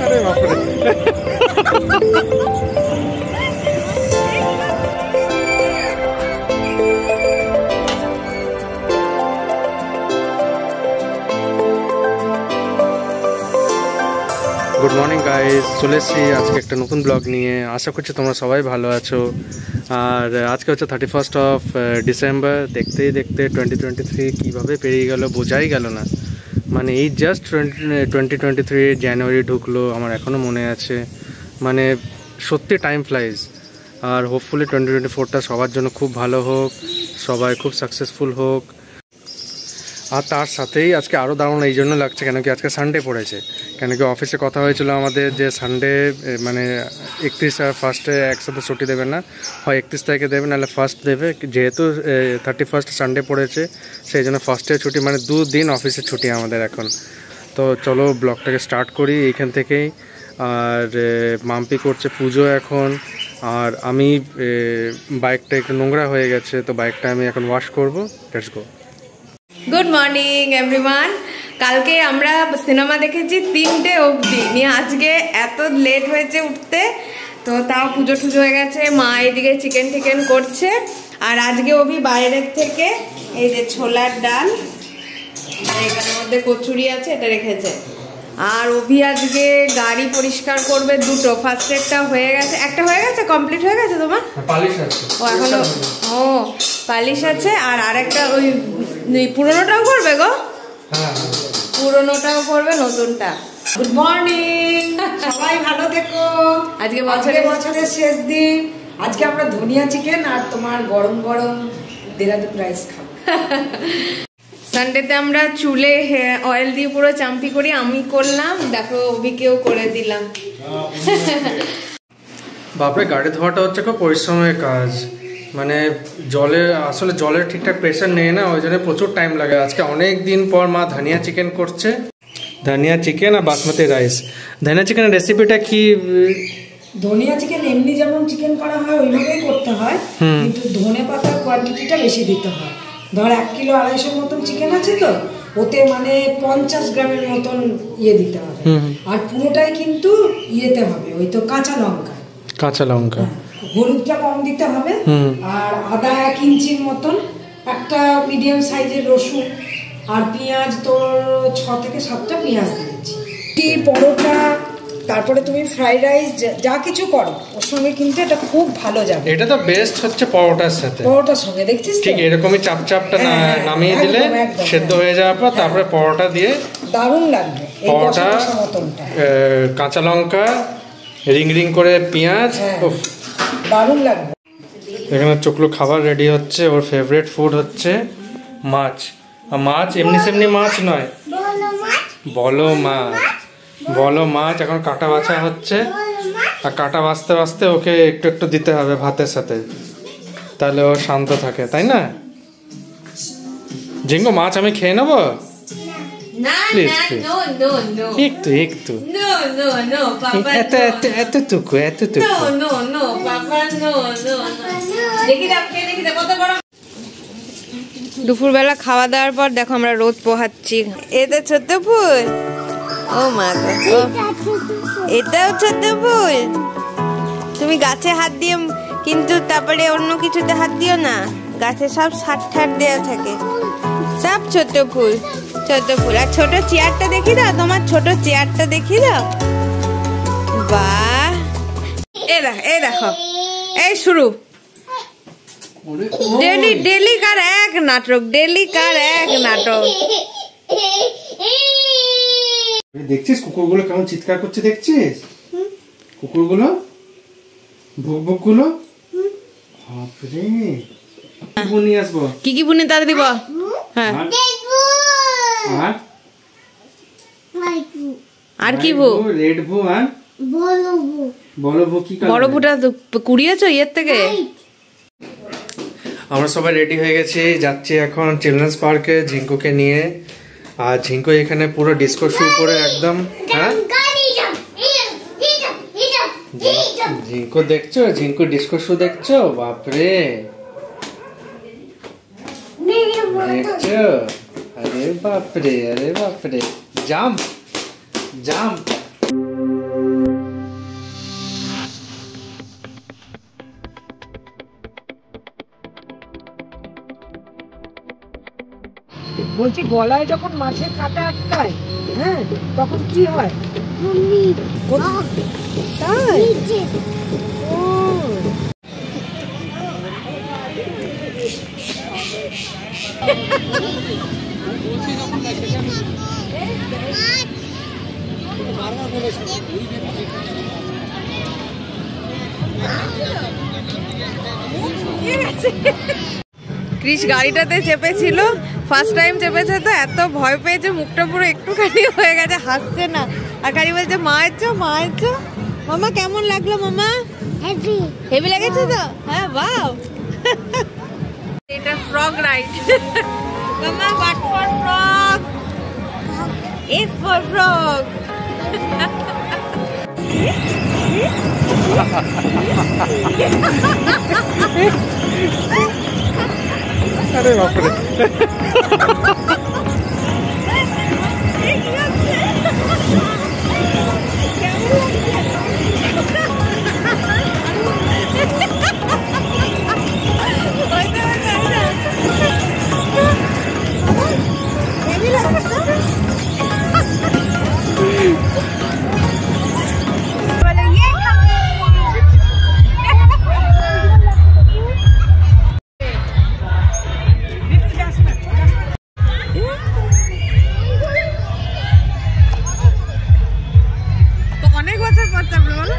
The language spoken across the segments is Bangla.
আরে বাপরে গুড মর্নিং গাইস, চলে এসেছি আজকে একটা নতুন ব্লগ নিয়ে। আশা করছি তোমরা সবাই ভালো আছো। আর আজকে হচ্ছে 31st অফ ডিসেম্বর। দেখতেই দেখতে 2023 কীভাবে পেরিয়ে গেল বোঝাই গেল না। মানে এই জাস্ট 2023 জানুয়ারি ঢুকলো, আমার এখনও মনে আছে। মানে সত্যি টাইম ফ্লাইজ। আর হোপফুলি 2024টা সবার জন্য খুব ভালো হোক, সবাই খুব সাকসেসফুল হোক। আর তার সাথেই আজকে আরও দারুণ এই জন্য লাগছে কেন কি আজকে সানডে পড়েছে। কেন কি অফিসে কথা হয়েছিল আমাদের যে সানডে মানে 31 আর 1 একসাথে ছুটি দেবে না, হয় 31 তারিখে দেবে নাহলে 1 দেবে। যেহেতু 31 সানডে পড়েছে সেই জন্য 1 ছুটি, মানে 2 দিন অফিসের ছুটি আমাদের এখন। তো চলো ব্লগটাকে স্টার্ট করি এইখান থেকেই। আর মাম্পি করছে পুজো এখন। আর আমি বাইকটা একটু নোংরা হয়ে গেছে, তো বাইকটা আমি এখন ওয়াশ করবো। Let's go. Good morning everyone. কালকে আমরা সিনেমা দেখেছি 3টে অবধি নিয়ে, আজকে এত লেট হয়েছে উঠতে, তো তাও পুজো টুজো হয়ে গেছে। মা এদিকে চিকেন টিকেন করছে। আর আজকে অভি বাইরের থেকে এই যে ছোলার ডাল, এখানের মধ্যে কচুরি আছে, এটা রেখেছে। আর অভি আজকে গাড়ি পরিষ্কার করবে দুটো। ফার্স্ট একটা হয়ে গেছে, একটা হয়ে গেছে, কমপ্লিট হয়ে গেছে তোমার? পালিশ আছে ও এখনো, ও পালিশ আছে। আর আরেকটা ওই পুরোনোটাও করবে গো? হ্যাঁ, পুরোনোটাও করবে, নতুনটা। গুড মর্নিং, সবাই ভালো থেকো। আজকে বছরের শেষ দিন। আজকে আমরা ধনিয়া চিকেন আর তোমার গরম গরম দেরাদুন রাইস খাবো। সানডেতে আমরা চুলে অয়েল দিয়ে পুরো চাম্পি করি। আমি করলাম, দেখো অভিকেও করে দিলাম। বাপরে, গাড়ি ধোয়াটা হচ্ছে খুব পরিশ্রমের কাজ। মানে আসলে জলের ঠিকঠাক প্রেশার নেই না, ওই জন্য প্রচুর টাইম লাগে। আজকে অনেক দিন পর মা ধনিয়া চিকেন করছে। ধনিয়া চিকেন আর বাসমতি রাইস। ধনিয়া চিকেনের রেসিপিটা কি? ধনিয়া চিকেন এমনি যেমন চিকেন করা হয় ওইভাবেই করতে হয়, কিন্তু ধনে পাতার কোয়ান্টিটিটা বেশি দিতে হয়। ধর 1 কিলো 250 মতন চিকেন আছে, তো ওতে মানে 50 গ্রামের মতন দিতে হবে। আর পুরোটাই কিন্তু ইয়েতে হবে, ওই তো কাঁচা লঙ্কা। হলুদটা কম দিতে হবে। আর আদা 1 ইঞ্চির মতন, একটা মিডিয়াম সাইজের রসুন, আর পেঁয়াজ তোর 6 থেকে 7টা পেঁয়াজ দিয়েছি। পরোটা, তারপরে তুমি ফ্রাইড রাইস যা কিছু করো ওর সঙ্গে কিন্তু এটা খুব ভালো যাবে। এটা তো বেস্ট হচ্ছে পরোটার সাথে। পরোটার সঙ্গে দেখছিস ঠিক এরকমই চাপটা নামিয়ে দিলে সেদ্ধ হয়ে যাওয়ার পর তারপরে পরোটা দিয়ে দারুণ লাগবে। পরোটা, কাঁচা লঙ্কা, রিং রিং করে পেঁয়াজ, দারুণ লাগবে। এখানে চুকলু খাবার রেডি হচ্ছে। ওর ফেভারিট ফুড হচ্ছে মাছ। আর মাছ এমনি সেমনি মাছ নয়, বলো মাছ। এখন কাটা বাছা হচ্ছে, আর কাটা বাছতে বাছতে ওকে একটু একটু দিতে হবে ভাতের সাথে, তাহলে ও শান্ত থাকে, তাই না? জিঙ্গো, মাছ আমি খেয়ে নেবো? একটু এতটুকু। দুপুরবেলা খাওয়া দাওয়ার পর দেখো আমরা রোদ পোহাচ্ছি। এটা ছোট্ট ফুল, ও মা গো, এটাও ছোট্ট ফুল। তুমি গাছে হাত দিয়ে, কিন্তু তারপরে অন্য কিছুতে হাত দিও না। গাছে সব সার দেওয়া থাকে, সব ছোট ফুল। আর ছোট চেয়ারটা দেখি দাও, তোমার ছোট চেয়ারটা দেখি দাও। বাহ, এই দেখো, এই শুরু। ডেলি কার এক নাটক। দেখছিস কুকুরগুলো কেমন চিৎকার করছে? দেখছিস কুকুরগুলো, ভুক গুলো? নিয়ে আসবো। কি বুনে তাড়াতাড়ি বল। হ্যাঁ, আর কি ভু? রেড ভু আর বলো ভু। কি বড় ভুটা কুড়িয়েছো ইয়ের থেকে? আমরা সবাই রেডি হয়ে গেছি, যাচ্ছি এখন চিলড্রেন্স পার্কে ঝিঙ্কুকে নিয়ে। আর ঝিঙ্কু এখানে পুরো ডিস্কো শু করে একদম। হ্যাঁ, ঝিঙ্কু ডিস্কো শু দেখছো? বাপরে, দেখছো? আরে বাপরে, জাম্প। বলছি গলায় যখন মাছের কাঁটা আটকায়, হ্যাঁ, তখন কি হয়? তাই? ও ক্রিস গাড়িটাতে চেপেছিল, ফার্স্ট টাইম চেপেছে তো এত ভয় পেয়েছে, মুখটা পুরো একটুখানি হয়ে গেছে, হাসছে না। আর গাড়ি বলছে মা এসছো, মা এসছো। মামা কেমন লাগলো মামা? হেভি হেভি লেগেছে তো? হ্যাঁ, বাও। এটা ফ্রগ রাইড। মামা what for frog? F for frog. আরে বাপরে, অনেক বছর পর চাপবে বলো।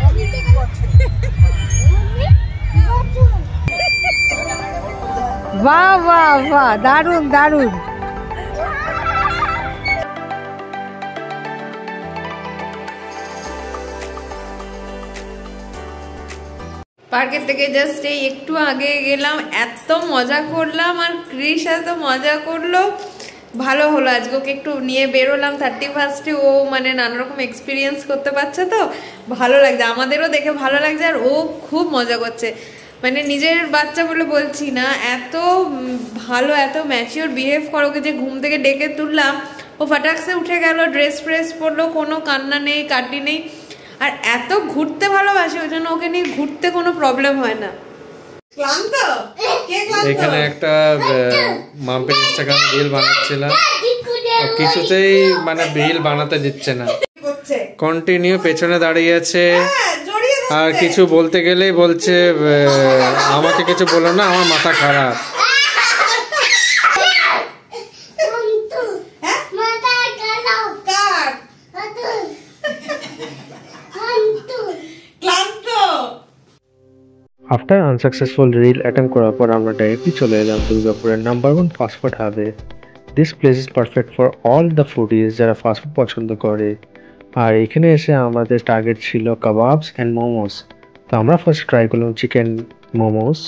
বাহ বাহ বাহ, দারুন দারুন। পার্কের থেকে জাস্ট এই একটু আগে গেলাম, এত মজা করলাম আর ক্রিস এত মজা করলো, ভালো হলো। আজকে ওকে একটু নিয়ে বেরোলাম 31st-এ, ও মানে নানা রকম এক্সপিরিয়েন্স করতে পারছে তো ভালো লাগছে, আমাদেরও দেখে ভালো লাগছে। আর ও খুব মজা করছে, মানে নিজের বাচ্চা বলে বলছি না, এত ভালো, এত ম্যাচিওর বিহেভ করো। ওকে যে ঘুম থেকে ডেকে তুললাম, ও ফাটাকসে উঠে গেল, ড্রেস ফ্রেস পরলো, কোনো কান্না নেই, কাটি নেই। আর এত ঘুরতে ভালোবাসে, ওই জন্য ওকে নিয়ে ঘুরতে কোনো প্রবলেম হয় না। ক্লান্ত? কে ক্লান্ত? এখানে একটা মাম্পির ইনস্টাগ্রাম রিল বানাচ্ছিলাম, কিছুতেই মানে রিল বানাতে দিচ্ছে না, কন্টিনিউ পেছনে দাঁড়িয়ে আছে। আর কিছু বলতে গেলেই বলছে আমাকে কিছু বলো না, আমার মাথা খারাপ। আফটার আনসাকসেসফুল রিল অ্যাটেম্প করার পর আমরা ডাইরেক্টলি চলে এলাম দুর্গাপুরের নাম্বার 1 ফাস্টফুড হাবে। This place is perfect for all the foodies যারা ফাস্টফুড পছন্দ করে। আর এখানে এসে আমাদের টার্গেট ছিল কাবাবস অ্যান্ড মোমোস। তো আমরা ফার্স্ট ট্রাই করলাম চিকেন মোমোস,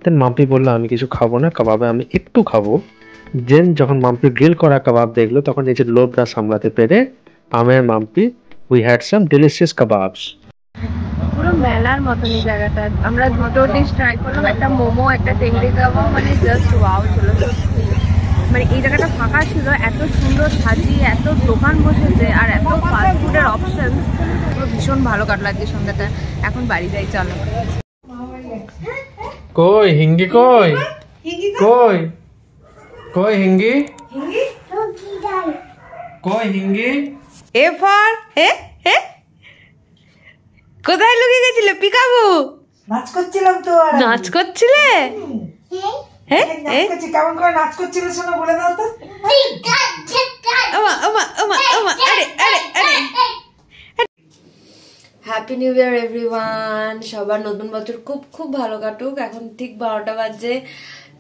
দেন মাম্পি বললো আমি কিছু খাবো না, কাবাবে আমি একটু খাবো। দেন যখন মাম্পি গ্রিল করা কাবাব দেখলো, তখন নিজের লোভটা সামলাতে পেরে আমি আর Mampi we had some delicious kebabs. পুরো মেলার মতনই জায়গাটা। আমরা দুটো ডিশ ট্রাই করলাম, একটা মোমো, একটা টেংরি কাবাব, মানে জাস্ট ওয়াও ছিল সত্যি। মানে এই জায়গাটা ফাঁকা ছিল, এত সুন্দর সাজিয়ে এত দোকান বসেছে আর এত ফাস্ট ফুডের অপশন, পুরো ভীষণ ভালো কাটলো আজকে সন্ধ্যাটা। এখন বাড়ি যাই, চলো। কই হিঙ্গি, কই কই কই হিঙ্গি, কই হিঙ্গি। এ ফর হে, কোথায় লুকিয়ে গেছিলে পিকাবু? নাচ করছিলাম তো। নাচ করছিলে? কেমন করে নাচ করছিল শোনো, বলে দাও তো। Happy new year everyone. সবার নতুন বছর খুব খুব ভালো কাটুক। এখন ঠিক 12টা বাজে,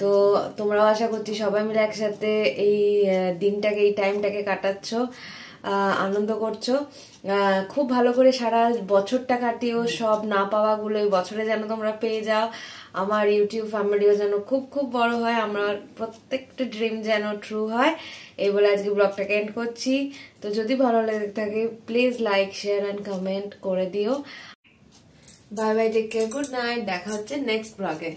তো তোমরাও আশা করছি সবাই মিলে একসাথে এই দিনটাকে, এই টাইমটাকে কাটাচ্ছ, আনন্দ করছো। খুব ভালো করে সারা বছরটা কাটিও, সব না পাওয়াগুলো এই বছরে যেন তোমরা পেয়ে যাও। আমার ইউটিউব ফ্যামিলিও যেন খুব খুব বড় হয়, আমার প্রত্যেকটা ড্রিম যেন ট্রু হয়, এই বলে আজকে ব্লগটাকে এন্ড করছি। তো যদি ভালো লেগে থাকে please like, share and comment করে দিও। Bye bye, take care, good night, দেখা হচ্ছে নেক্সট ব্লগে।